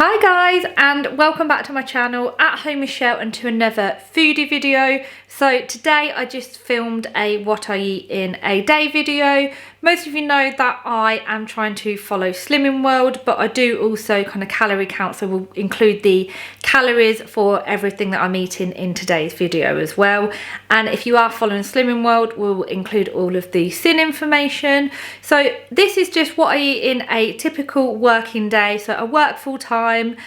Hi guys, and welcome back to my channel At Home with Chelle and to another foodie video. So today I just filmed a what I eat in a day video. Most of you know that I am trying to follow Slimming World, but I do also kind of calorie count, so we'll include the calories for everything that I'm eating in today's video as well. And if you are following Slimming World, we'll include all of the SIN information. So this is just what I eat in a typical working day. So I work full time,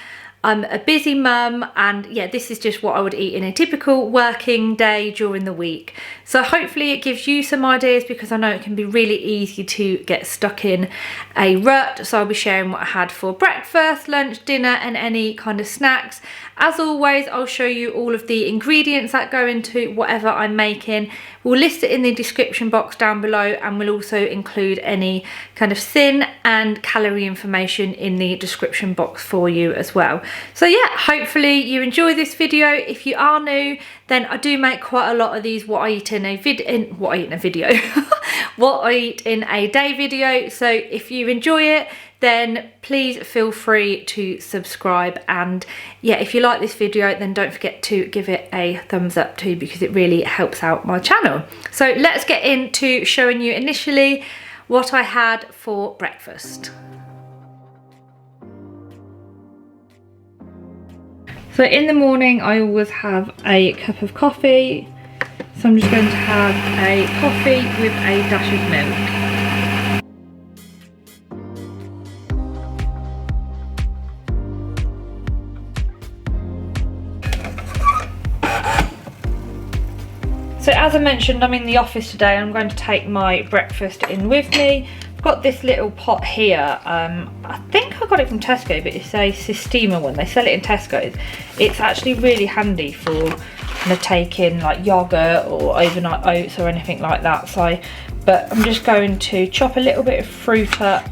I'm a busy mum, and yeah, this is just what I would eat in a typical working day during the week. So hopefully it gives you some ideas, because I know it can be really easy to get stuck in a rut. So I'll be sharing what I had for breakfast, lunch, dinner, and any kind of snacks. As always, I'll show you all of the ingredients that go into whatever I'm making. We'll list it in the description box down below, and we'll also include any kind of SIN and calorie information in the description box for you as well. So yeah, hopefully you enjoy this video. If you are new, then I do make quite a lot of these what I eat in a video what I eat in a day video. So if you enjoy it, then please feel free to subscribe. And yeah, if you like this video, then don't forget to give it a thumbs up too, because it really helps out my channel. So let's get into showing you initially what I had for breakfast. So in the morning, I always have a cup of coffee. So I'm just going to have a coffee with a dash of milk. So as I mentioned, I'm in the office today. I'm going to take my breakfast in with me. I've got this little pot here. I think I got it from Tesco, but it's a Systema one. They sell it in Tesco's. It's actually really handy for kind of taking like yogurt or overnight oats or anything like that. But I'm just going to chop a little bit of fruit up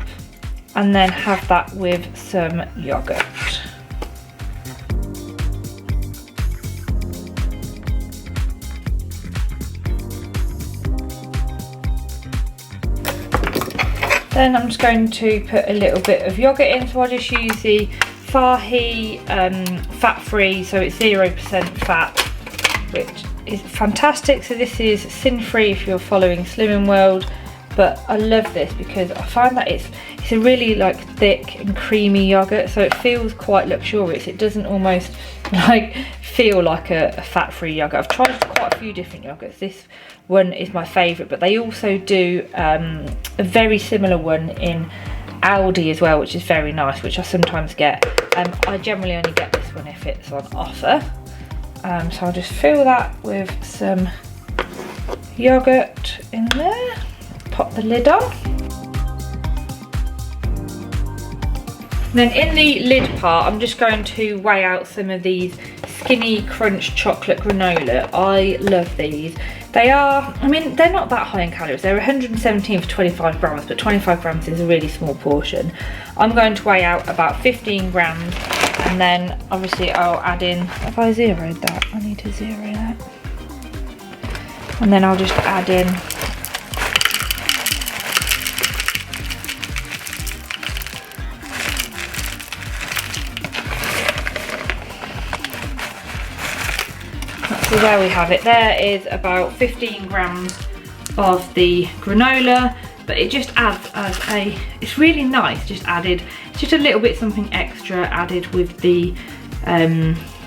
and then have that with some yogurt. Then I'm just going to put a little bit of yogurt in, so I'll just use the Fahi fat-free, so it's 0% fat, which is fantastic. So this is sin-free if you're following Slimming World, but I love this because I find that it's a really like thick and creamy yogurt, so it feels quite luxurious. It doesn't almost like feel like a fat-free yogurt. I've tried quite a few different yogurts. This one is my favourite, but they also do a very similar one in Aldi as well, which is very nice, which I sometimes get. I generally only get this one if it's on offer. So I'll just fill that with some yogurt in there, pop the lid on. Then in the lid part, I'm just going to weigh out some of these Skinny Crunch chocolate granola. I love these. They are, I mean, they're not that high in calories. They're 117 for 25 grams, but 25 grams is a really small portion. I'm going to weigh out about 15 grams, and then obviously I'll add in, have I zeroed that? I need to zero that. And then I'll just add in so there we have it. There is about 15 grams of the granola, but it just adds as it's really nice, just a little bit something extra added with the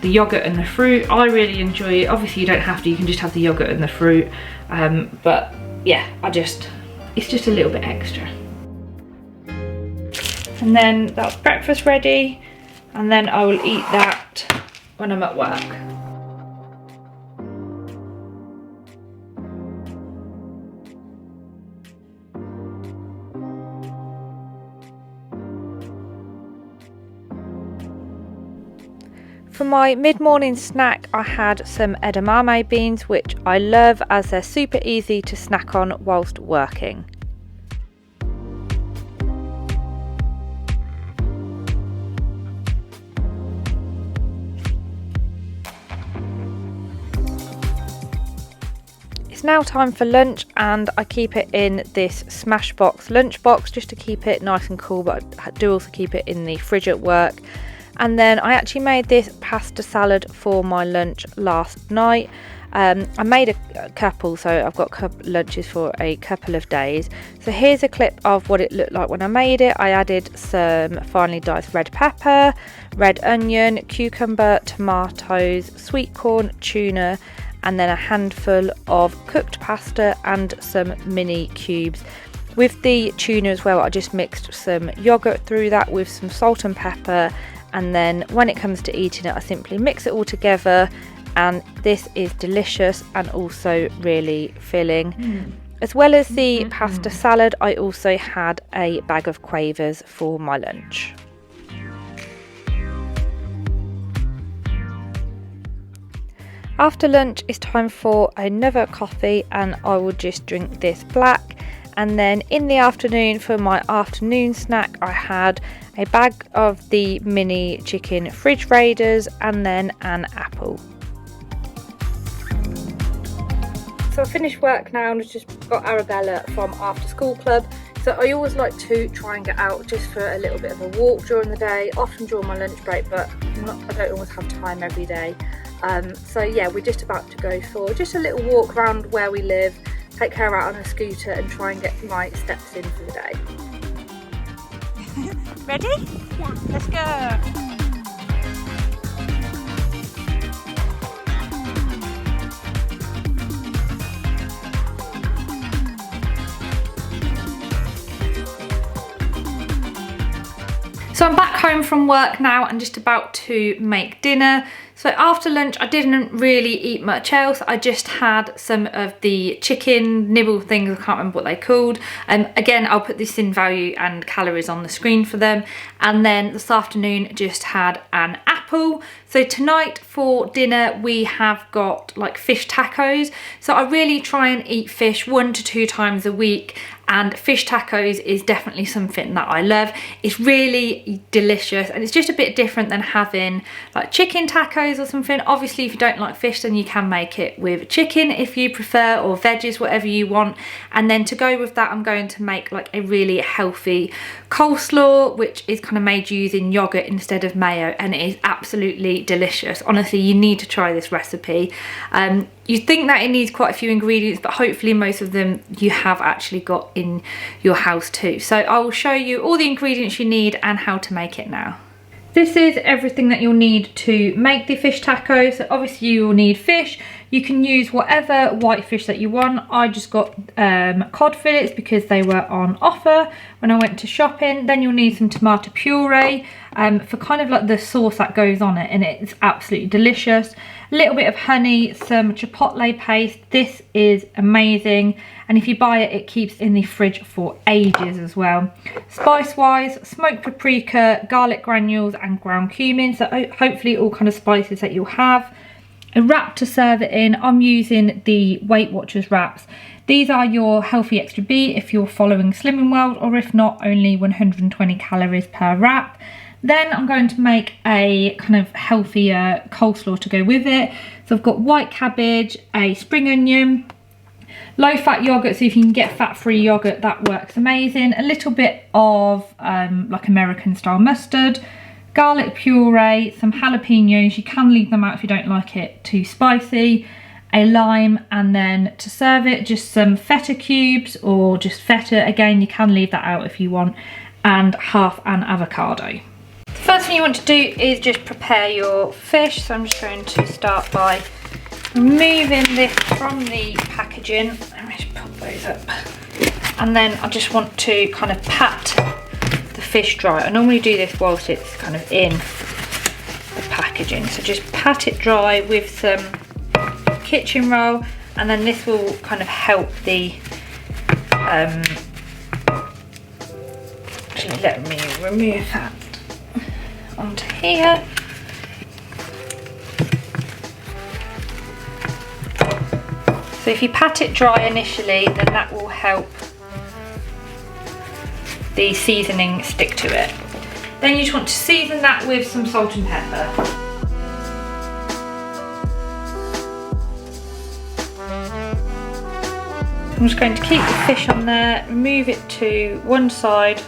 yogurt and the fruit. I really enjoy it. Obviously you don't have to, you can just have the yogurt and the fruit, but yeah, it's just a little bit extra. And then that's breakfast ready, and then I will eat that when I'm at work. For my mid-morning snack, I had some edamame beans, which I love as they're super easy to snack on whilst working. It's now time for lunch, and I keep it in this Smashbox lunchbox just to keep it nice and cool, but I do also keep it in the fridge at work. And then I actually made this pasta salad for my lunch last night. I made a couple, so I've got lunches for a couple of days. So here's a clip of what it looked like when I made it. I added some finely diced red pepper, red onion, cucumber, tomatoes, sweet corn, tuna, and then a handful of cooked pasta and some mini cubes. With the tuna as well, I just mixed some yogurt through that with some salt and pepper, and then when it comes to eating it, I simply mix it all together, and this is delicious and also really filling. As well as the pasta salad, I also had a bag of quavers for my lunch. After lunch, it's time for another coffee, and I will just drink this black. And then in the afternoon, for my afternoon snack, I had a bag of the mini chicken fridge raiders and then an apple. So I finished work now and I've just got Arabella from after school club. So I always like to try and get out just for a little bit of a walk during the day, often during my lunch break, but I don't always have time every day. So yeah, we're just about to go for just a little walk around where we live, take her out on a scooter and try and get my steps in for the day. Ready? Yeah. Let's go. So I'm back home from work now and just about to make dinner. So after lunch I didn't really eat much else. I just had some of the chicken nibble things, I can't remember what they're called. Again, I'll put this in value and calories on the screen for them. And then this afternoon just had an apple. So tonight for dinner we have got like fish tacos. So I really try and eat fish 1 to 2 times a week, and fish tacos is definitely something that I love. It's really delicious and it's just a bit different than having like chicken tacos or something. Obviously if you don't like fish then you can make it with chicken if you prefer, or veggies, whatever you want. And then to go with that I'm going to make like a really healthy coleslaw, which is kind of made using yogurt instead of mayo, and it is absolutely delicious. Honestly, you need to try this recipe. You think that it needs quite a few ingredients, but hopefully most of them you have actually got in your house too. So I will show you all the ingredients you need and how to make it now. This is everything that you'll need to make the fish tacos. So obviously you will need fish. You can use whatever white fish that you want. I just got cod fillets because they were on offer when I went to shopping. Then you'll need some tomato puree for kind of like the sauce that goes on it, and it's absolutely delicious. A little bit of honey, some chipotle paste. This is amazing, and if you buy it, it keeps in the fridge for ages as well. Spice wise, smoked paprika, garlic granules and ground cumin, so hopefully all kind of spices that you'll have. A wrap to serve it in. I'm using the Weight Watchers wraps. These are your healthy extra B if you're following Slimming World, or if not, only 120 calories per wrap. Then I'm going to make a kind of healthier coleslaw to go with it. So I've got white cabbage, a spring onion, low fat yogurt, so if you can get fat free yogurt that works amazing, a little bit of like American style mustard, garlic puree, some jalapenos, you can leave them out if you don't like it too spicy, a lime, and then to serve it just some feta cubes or just feta, again you can leave that out if you want, and half an avocado. The first thing you want to do is just prepare your fish, so I'm just going to start by removing this from the packaging. Let me just pop those up, and then I just want to kind of pat the fish dry. I normally do this whilst it's kind of in the packaging, so just pat it dry with some kitchen roll, and then this will kind of help the actually let me remove that onto here. So if you pat it dry initially, then that will help the seasoning stick to it. Then you just want to season that with some salt and pepper. I'm just going to keep the fish on there, move it to one side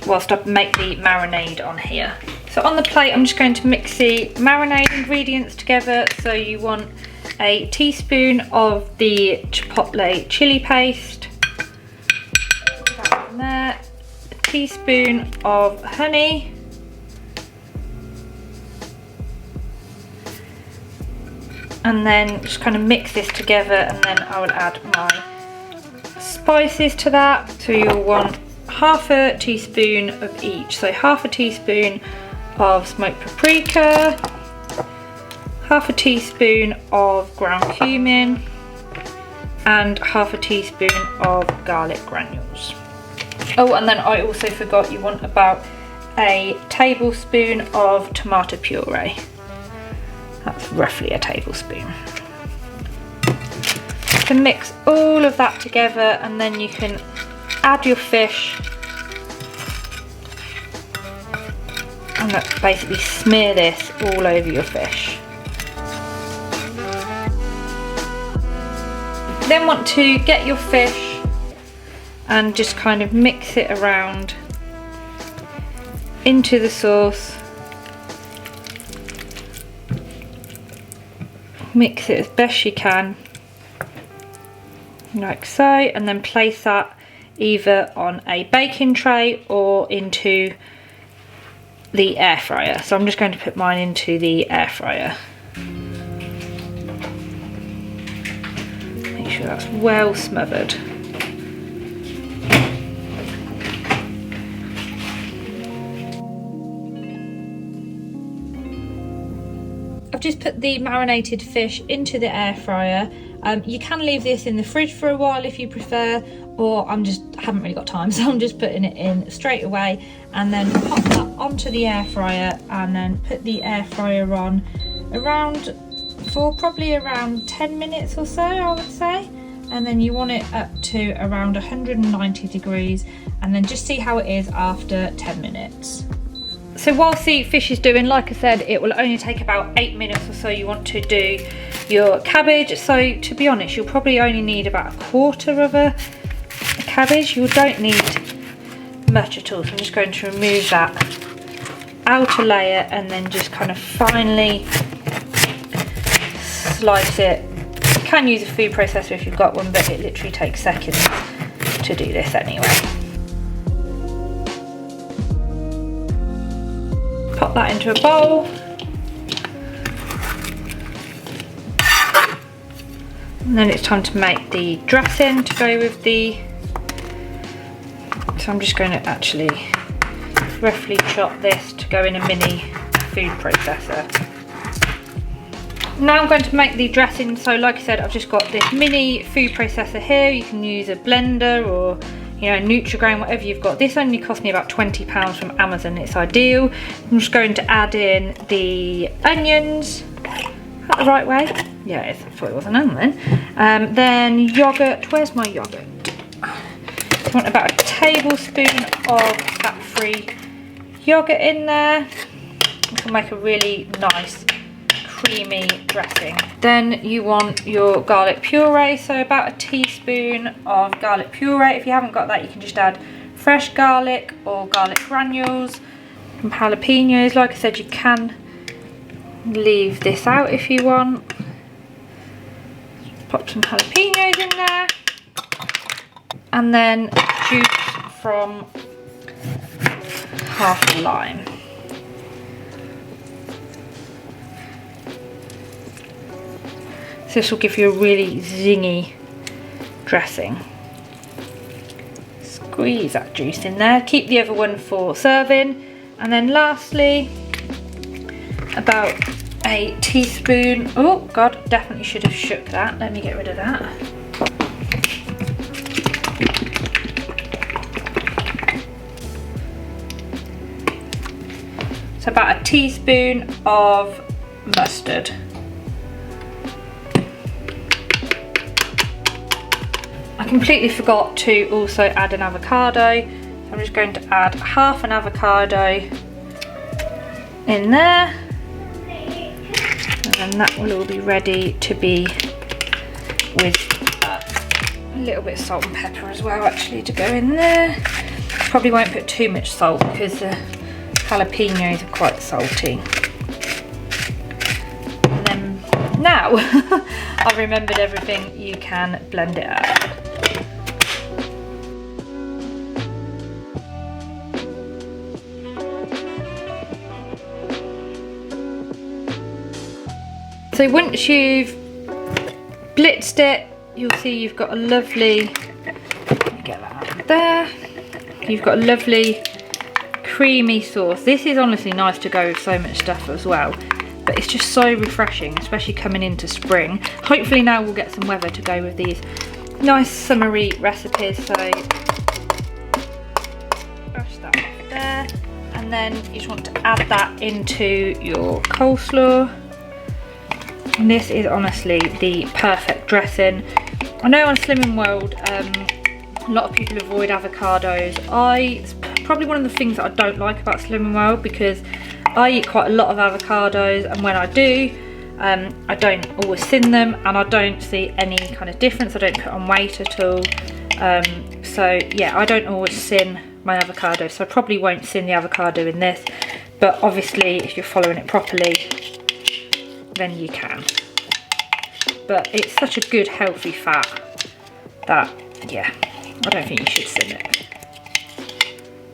whilst I make the marinade on here. So on the plate, I'm just going to mix the marinade ingredients together. So you want a teaspoon of the chipotle chili paste, that in there, a teaspoon of honey, and then just kind of mix this together, and then I will add my spices to that. So you'll want half a teaspoon of each. So half a teaspoon of smoked paprika, half a teaspoon of ground cumin, and half a teaspoon of garlic granules. Oh, and then I also forgot, you want about a tablespoon of tomato puree. That's roughly a tablespoon. To mix all of that together, and then you can add your fish and basically smear this all over your fish. Then want to get your fish and just kind of mix it around into the sauce. Mix it as best you can, like so, and then place that either on a baking tray or into the air fryer. So I'm just going to put mine into the air fryer. Make sure that's well smothered. I've just put the marinated fish into the air fryer. You can leave this in the fridge for a while if you prefer, or I haven't really got time, so I'm just putting it in straight away, and then pop that onto the air fryer, and then put the air fryer on for probably around 10 minutes or so, I would say. And then you want it up to around 190 degrees, and then just see how it is after 10 minutes. So whilst the fish is doing, like I said, it will only take about 8 minutes or so. You want to do your cabbage. So to be honest, you'll probably only need about a quarter of a cabbage. You don't need much at all. So I'm just going to remove that outer layer and then just kind of finely slice it. You can use a food processor if you've got one, but it literally takes seconds to do this anyway. Pop that into a bowl. And then it's time to make the dressing to go with the... So I'm just going to actually roughly chop this to go in a mini food processor. Now I'm going to make the dressing. So like I said, I've just got this mini food processor here. You can use a blender or, you know, Nutrigrain, whatever you've got. This only cost me about £20 from Amazon. It's ideal. I'm just going to add in the onions. Is that the right way? Yeah, it is. I thought it was an onion then. Then yogurt. Where's my yogurt? I want about a tablespoon of fat-free yogurt in there. It will make a really nice creamy dressing. Then you want your garlic puree, so about a teaspoon of garlic puree. If you haven't got that, you can just add fresh garlic or garlic granules. Some jalapenos. Like I said, you can leave this out if you want. Pop some jalapenos in there, and then juice from half a lime. So this will give you a really zingy dressing. Squeeze that juice in there. Keep the other one for serving. And then lastly, about a teaspoon. Oh God, definitely should have shook that. Let me get rid of that. So about a teaspoon of mustard. I completely forgot to also add an avocado, so I'm just going to add half an avocado in there, and then that will all be ready to be with a little bit of salt and pepper as well, actually, to go in there. Probably won't put too much salt because the jalapenos are quite salty. And then now I've remembered everything, you can blend it up. So once you've blitzed it, you'll see you've got a lovely, let me get that out of there. You've got a lovely creamy sauce. This is honestly nice to go with so much stuff as well, but it's just so refreshing, especially coming into spring. Hopefully now we'll get some weather to go with these nice summery recipes. So brush that off there, and then you just want to add that into your coleslaw. And this is honestly the perfect dressing. I know on Slimming World, a lot of people avoid avocados. It's probably one of the things that I don't like about Slimming World, because I eat quite a lot of avocados, and when I do, I don't always thin them, and I don't see any kind of difference. I don't put on weight at all. So yeah, I don't always thin my avocado, so I probably won't thin the avocado in this, but obviously if you're following it properly, then you can. But it's such a good healthy fat that, yeah, I don't think you should thin it.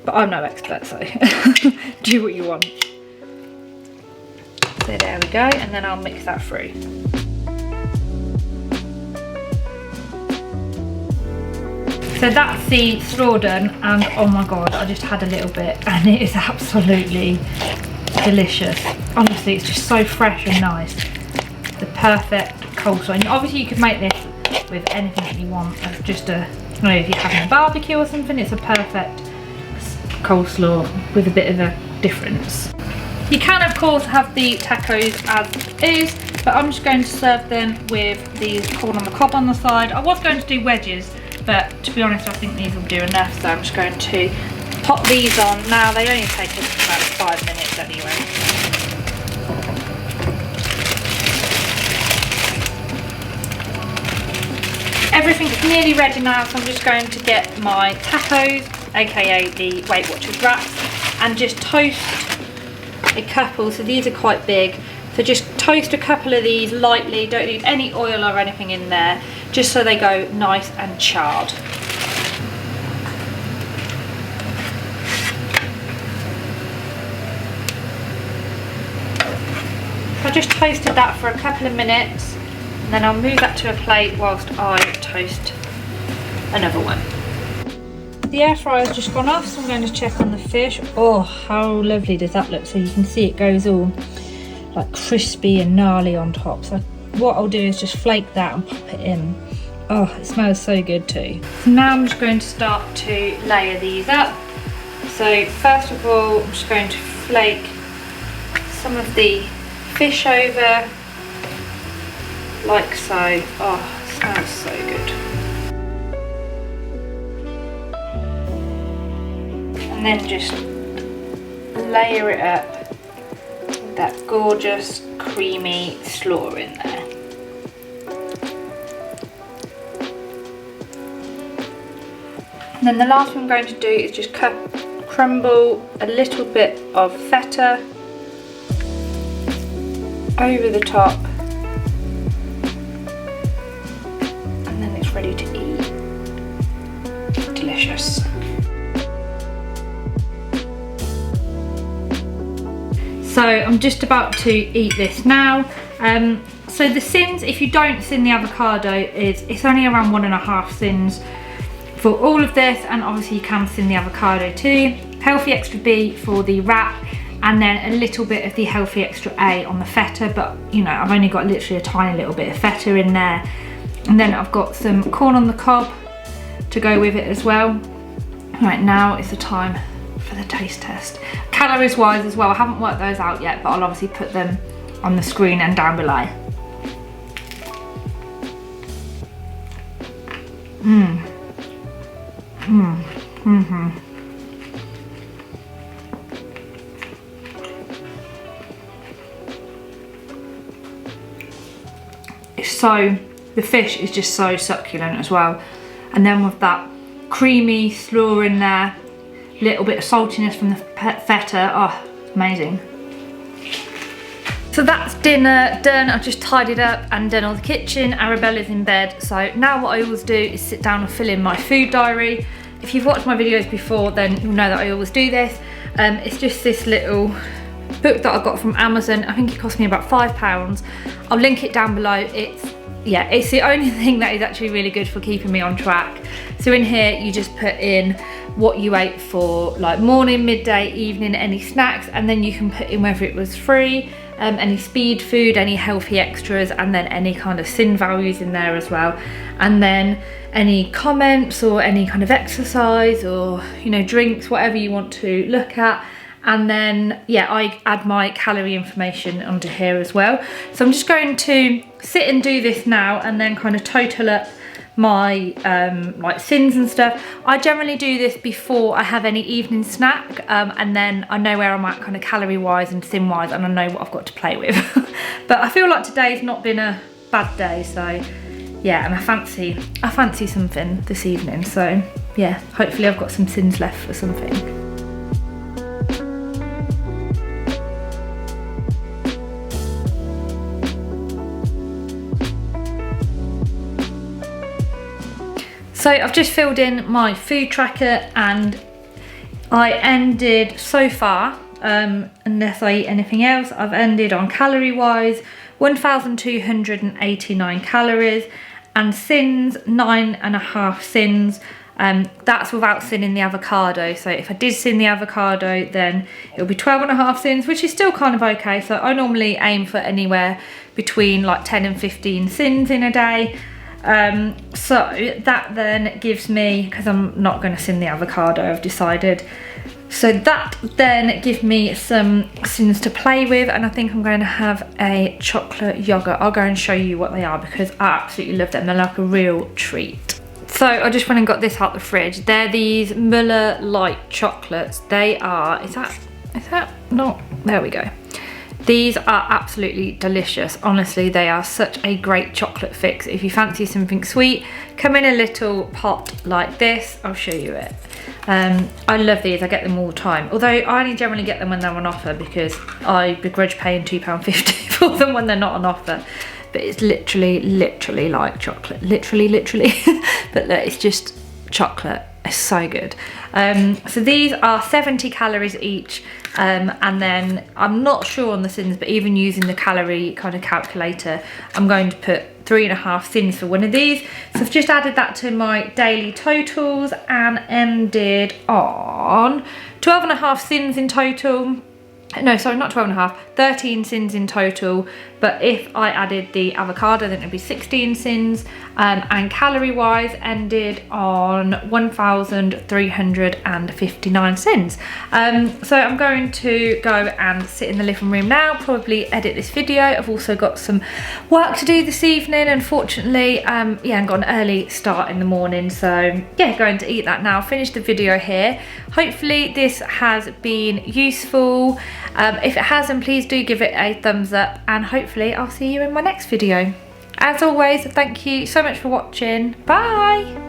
But I'm no expert, so do what you want. So there we go, and then I'll mix that through. So that's the slaw done, and oh my god, I just had a little bit and it is absolutely delicious. Honestly, it's just so fresh and nice. The perfect coleslaw. And obviously you could make this with anything that you want. It's just a, you know, if you're having a barbecue or something, it's a perfect coleslaw with a bit of a difference. You can of course have the tacos as is, but I'm just going to serve them with these corn on the cob on the side. I was going to do wedges, but to be honest I think these will do enough, so I'm just going to pop these on. Now they only take us about 5 minutes anyway. Everything's nearly ready now, so I'm just going to get my tacos, aka the Weight Watchers wraps, and just toast a couple. So these are quite big, so just toast a couple of these lightly. Don't need any oil or anything in there, just so they go nice and charred. I just toasted that for a couple of minutes, and then I'll move that to a plate whilst I toast another one. The air fryer's just gone off, so I'm going to check on the fish. Oh, how lovely does that look? So you can see it goes all like crispy and gnarly on top. So what I'll do is just flake that and pop it in. Oh, it smells so good too. So now I'm just going to start to layer these up. So first of all, I'm just going to flake some of the fish over, like so. Oh, it smells so good. And then just layer it up with that gorgeous creamy slaw in there. And then the last one I'm going to do is just crumble a little bit of feta over the top, and then it's ready to eat. Delicious. So I'm just about to eat this now. So the sins, if you don't thin the avocado, it's only around 1.5 sins for all of this, and obviously you can thin the avocado too. Healthy extra B for the wrap, and then a little bit of the healthy extra A on the feta, but you know, I've only got literally a tiny little bit of feta in there. And then I've got some corn on the cob to go with it as well. Right, now is the time for the taste test. Calories wise as well, I haven't worked those out yet, but I'll obviously put them on the screen and down below. So the fish is just so succulent as well, and then with that creamy slaw in there, little bit of saltiness from the feta. Oh, amazing. So that's dinner done. I've just tidied up and done all the kitchen. Arabella's in bed. So now what I always do is sit down and fill in my food diary. If you've watched my videos before, then you'll know that I always do this. It's just this little book that I got from Amazon. I think it cost me about £5. I'll link it down below. It's the only thing that is actually really good for keeping me on track. So in here, you just put in what you ate for like morning, midday, evening, any snacks, and then you can put in whether it was free, any speed food, any healthy extras, and then any kind of sin values in there as well. And then any comments or any kind of exercise or, you know, drinks, whatever you want to look at. And then, yeah, I add my calorie information onto here as well. So I'm just going to sit and do this now and then kind of total up my like sins and stuff. I generally do this before I have any evening snack, and then I know where I'm at kind of calorie wise and sin wise, and I know what I've got to play with. But I feel like today's not been a bad day, so yeah, and I fancy something this evening. So yeah, hopefully I've got some sins left for something. So I've just filled in my food tracker and I ended so far, unless I eat anything else, I've ended on calorie wise 1,289 calories and sins 9.5 sins. That's without sinning the avocado. So if I did sin the avocado, then it'll be 12.5 sins, which is still kind of okay. So I normally aim for anywhere between like 10 and 15 sins in a day. So that then gives me, because I'm not going to sin the avocado, I've decided. So that then gives me some sins to play with, and I think I'm going to have a chocolate yogurt. I'll go and show you what they are because I absolutely love them. They're like a real treat. So I just went and got this out the fridge. They're these Muller light chocolates. They are, is that not, there we go. These are absolutely delicious. Honestly, they are such a great chocolate fix. If you fancy something sweet, come in a little pot like this. I'll show you it. I love these, I get them all the time. Although I only generally get them when they're on offer because I begrudge paying £2.50 for them when they're not on offer. But it's literally like chocolate. Literally. But look, it's just chocolate. It's so good. So these are 70 calories each. And then I'm not sure on the sins, but even using the calorie kind of calculator, I'm going to put 3.5 sins for one of these. So I've just added that to my daily totals and ended on 12.5 sins in total. No, sorry, not 12.5, 13 sins in total. But if I added the avocado, then it'd be 16 sins. And calorie wise ended on 1,359 sins. So I'm going to go and sit in the living room now, probably edit this video. I've also got some work to do this evening, unfortunately. Yeah, I've got an early start in the morning. So yeah, going to eat that now, finish the video here. Hopefully this has been useful. If it hasn't, please do give it a thumbs up, and hopefully I'll see you in my next video. As always, thank you so much for watching. Bye!